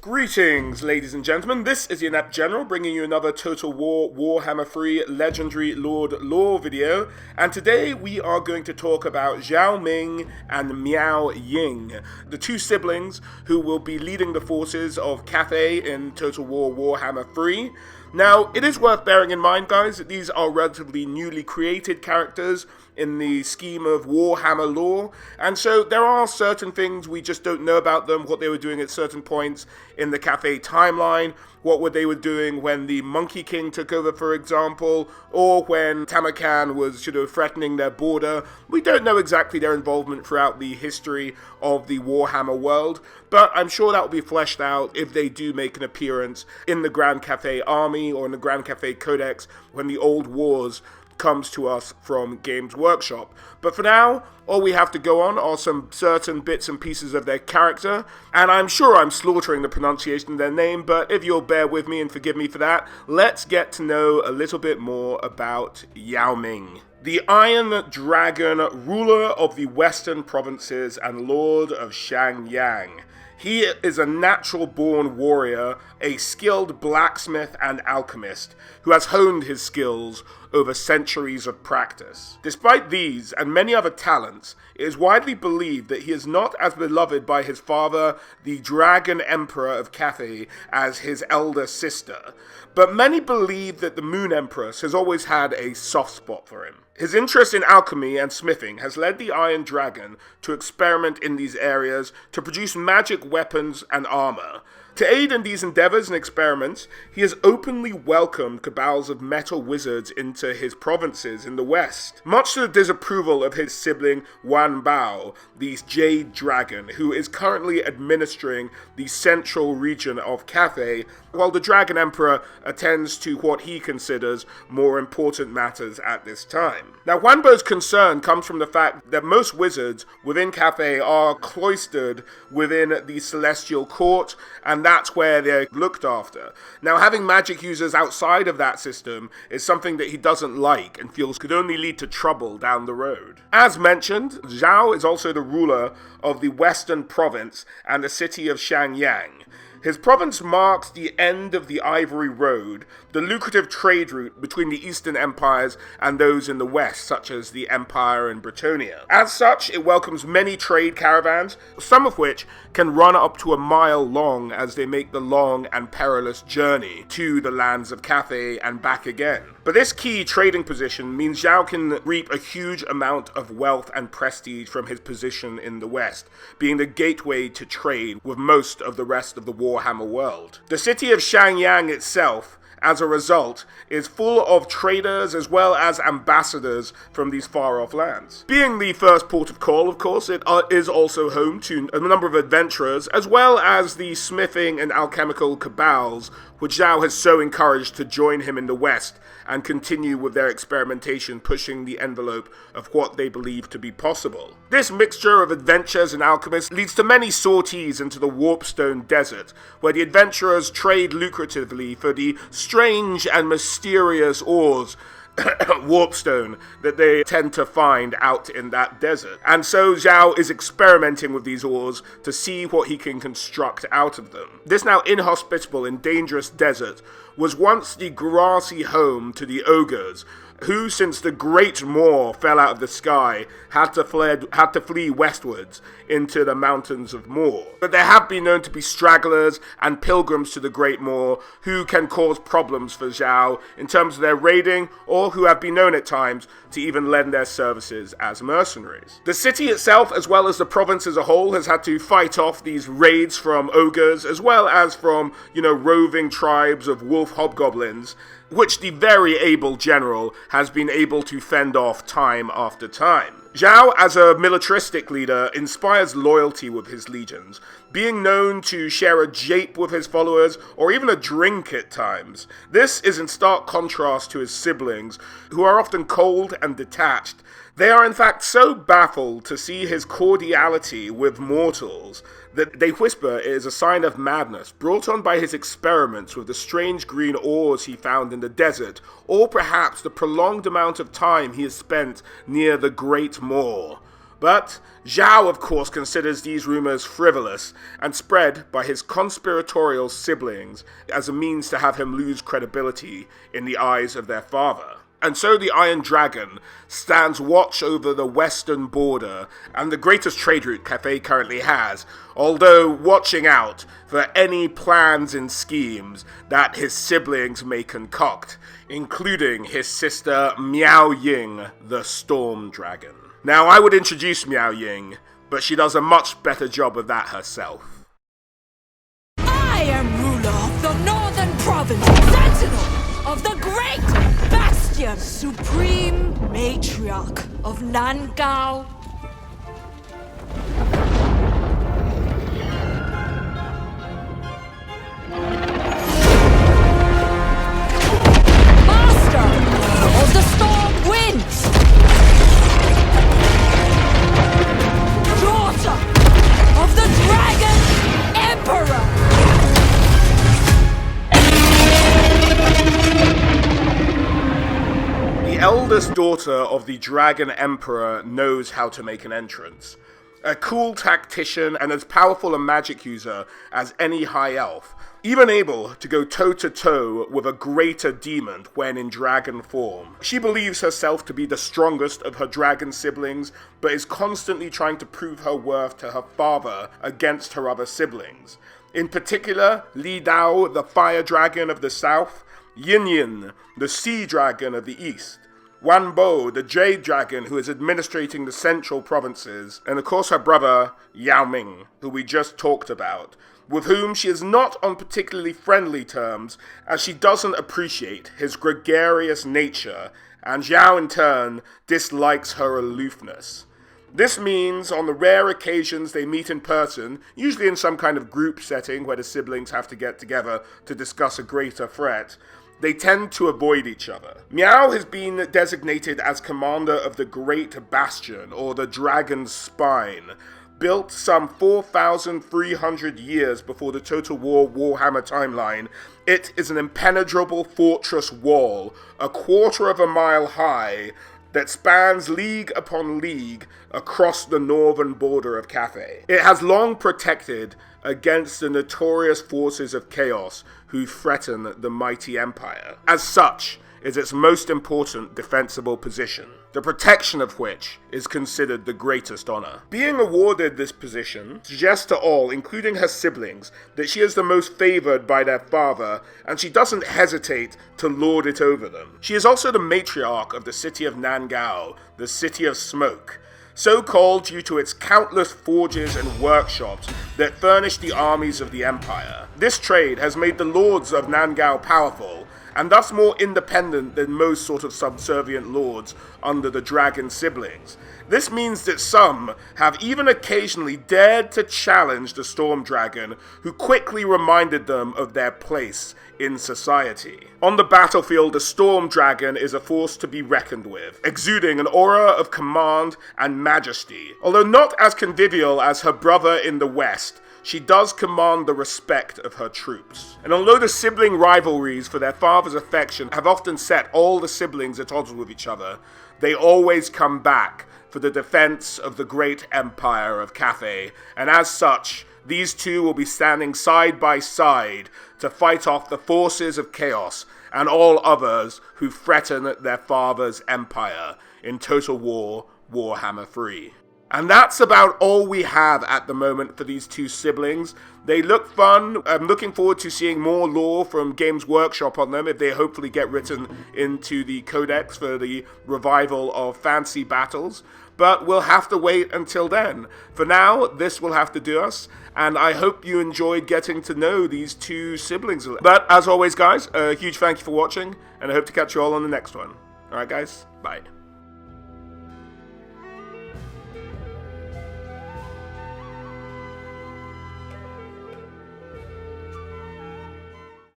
Greetings, ladies and gentlemen. This is your Inept General bringing you another Total War Warhammer 3 Legendary Lord lore video. And today we are going to talk about Zhao Ming and Miao Ying, the two siblings who will be leading the forces of Cathay in Total War Warhammer 3. Now, it is worth bearing in mind, guys, that these are relatively newly created characters in the scheme of Warhammer lore, and so there are certain things we just don't know about them, what they were doing at certain points in the Cathay timeline, what they were doing when the Monkey King took over, for example, or when Tamarkan was, threatening their border. We don't know exactly their involvement throughout the history of the Warhammer world, but I'm sure that will be fleshed out if they do make an appearance in the Grand Cathay Army or in the Grand Cathay Codex when the Old Wars comes to us from Games Workshop. But for now, all we have to go on are some certain bits and pieces of their character, and I'm sure I'm slaughtering the pronunciation of their name, but if you'll bear with me and forgive me for that, let's get to know a little bit more about Yao Ming. The Iron Dragon, ruler of the Western provinces and lord of Xiangyang. He is a natural-born warrior, a skilled blacksmith and alchemist, who has honed his skills over centuries of practice. Despite these and many other talents, it is widely believed that he is not as beloved by his father, the Dragon Emperor of Cathay, as his elder sister, but many believe that the Moon Empress has always had a soft spot for him. His interest in alchemy and smithing has led the Iron Dragon to experiment in these areas to produce magic weapons and armor. To aid in these endeavors and experiments, he has openly welcomed cabals of metal wizards into his provinces in the west, much to the disapproval of his sibling Wan Bao, the Jade Dragon, who is currently administering the central region of Cathay, while the Dragon Emperor attends to what he considers more important matters at this time. Now, Wan Bao's concern comes from the fact that most wizards within Cathay are cloistered within the Celestial Court, and that's where they're looked after. Now, having magic users outside of that system is something that he doesn't like and feels could only lead to trouble down the road. As mentioned, Zhao is also the ruler of the Western Province and the city of Xiangyang. His province marks the end of the Ivory Road, the lucrative trade route between the Eastern empires and those in the West, such as the Empire and Bretonnia. As such, it welcomes many trade caravans, some of which can run up to a mile long as they make the long and perilous journey to the lands of Cathay and back again. But this key trading position means Zhao can reap a huge amount of wealth and prestige from his position in the West, being the gateway to trade with most of the rest of the Warhammer world. The city of Xiangyang itself, as a result, is full of traders as well as ambassadors from these far-off lands. Being the first port of call, of course, it is also home to a number of adventurers, as well as the smithing and alchemical cabals, which Zhao has so encouraged to join him in the West and continue with their experimentation, pushing the envelope of what they believe to be possible. This mixture of adventures and alchemists leads to many sorties into the Warpstone Desert, where the adventurers trade lucratively for the strange and mysterious ores warpstone that they tend to find out in that desert. And so Zhao is experimenting with these ores to see what he can construct out of them. This now inhospitable and dangerous desert was once the grassy home to the ogres, who, since the Great Moor fell out of the sky, had to flee westwards into the mountains of Moor. But there have been known to be stragglers and pilgrims to the Great Moor who can cause problems for Zhao in terms of their raiding, or who have been known at times to even lend their services as mercenaries. The city itself, as well as the province as a whole, has had to fight off these raids from ogres, as well as from, roving tribes of wolf hobgoblins, which the very able general has been able to fend off time after time. Zhao, as a militaristic leader, inspires loyalty with his legions, being known to share a jape with his followers, or even a drink at times. This is in stark contrast to his siblings, who are often cold and detached. They are in fact so baffled to see his cordiality with mortals that they whisper it is a sign of madness brought on by his experiments with the strange green ores he found in the desert, or perhaps the prolonged amount of time he has spent near the Great Moor. But Zhao, of course, considers these rumors frivolous and spread by his conspiratorial siblings as a means to have him lose credibility in the eyes of their father. And so the Iron Dragon stands watch over the western border and the greatest trade route Cathay currently has, although watching out for any plans and schemes that his siblings may concoct, including his sister Miao Ying, the Storm Dragon. Now, I would introduce Miao Ying, but she does a much better job of that herself. I am ruler of the Northern Province, Sentinel of the Great Bastion, Supreme Matriarch of Nangao. Master of the Storm Winds. Of the Dragon Emperor! The eldest daughter of the Dragon Emperor knows how to make an entrance. A cool tactician and as powerful a magic user as any high elf, even able to go toe-to-toe with a greater demon when in dragon form. She believes herself to be the strongest of her dragon siblings, but is constantly trying to prove her worth to her father against her other siblings. In particular, Li Dao, the fire dragon of the south, Yin Yin, the sea dragon of the east, Wan Bo, the jade dragon who is administrating the central provinces, and of course her brother, Yao Ming, who we just talked about, with whom she is not on particularly friendly terms, as she doesn't appreciate his gregarious nature, and Zhao in turn dislikes her aloofness. This means, on the rare occasions they meet in person, usually in some kind of group setting where the siblings have to get together to discuss a greater threat, they tend to avoid each other. Miao has been designated as commander of the Great Bastion, or the Dragon's Spine, built some 4,300 years before the Total War Warhammer timeline. It is an impenetrable fortress wall, a quarter of a mile high, that spans league upon league across the northern border of Cathay. It has long protected against the notorious forces of chaos who threaten the mighty empire. As such, is its most important defensible position, the protection of which is considered the greatest honor. Being awarded this position suggests to all, including her siblings, that she is the most favored by their father, and she doesn't hesitate to lord it over them. She is also the matriarch of the city of Nangao, the City of Smoke, so called due to its countless forges and workshops that furnish the armies of the empire. This trade has made the lords of Nangao powerful, and thus more independent than most sort of subservient lords under the dragon siblings. This means that some have even occasionally dared to challenge the Storm Dragon, who quickly reminded them of their place in society. On the battlefield, the Storm Dragon is a force to be reckoned with, exuding an aura of command and majesty. Although not as convivial as her brother in the west, she does command the respect of her troops. And although the sibling rivalries for their father's affection have often set all the siblings at odds with each other, they always come back for the defense of the great empire of Cathay, and as such, these two will be standing side by side to fight off the forces of chaos and all others who threaten their father's empire in Total War Warhammer 3. And that's about all we have at the moment for these two siblings. They look fun. I'm looking forward to seeing more lore from Games Workshop on them if they hopefully get written into the codex for the revival of Fancy Battles. But we'll have to wait until then. For now, this will have to do us, and I hope you enjoyed getting to know these two siblings. But as always, guys, a huge thank you for watching, and I hope to catch you all on the next one. Alright guys, bye.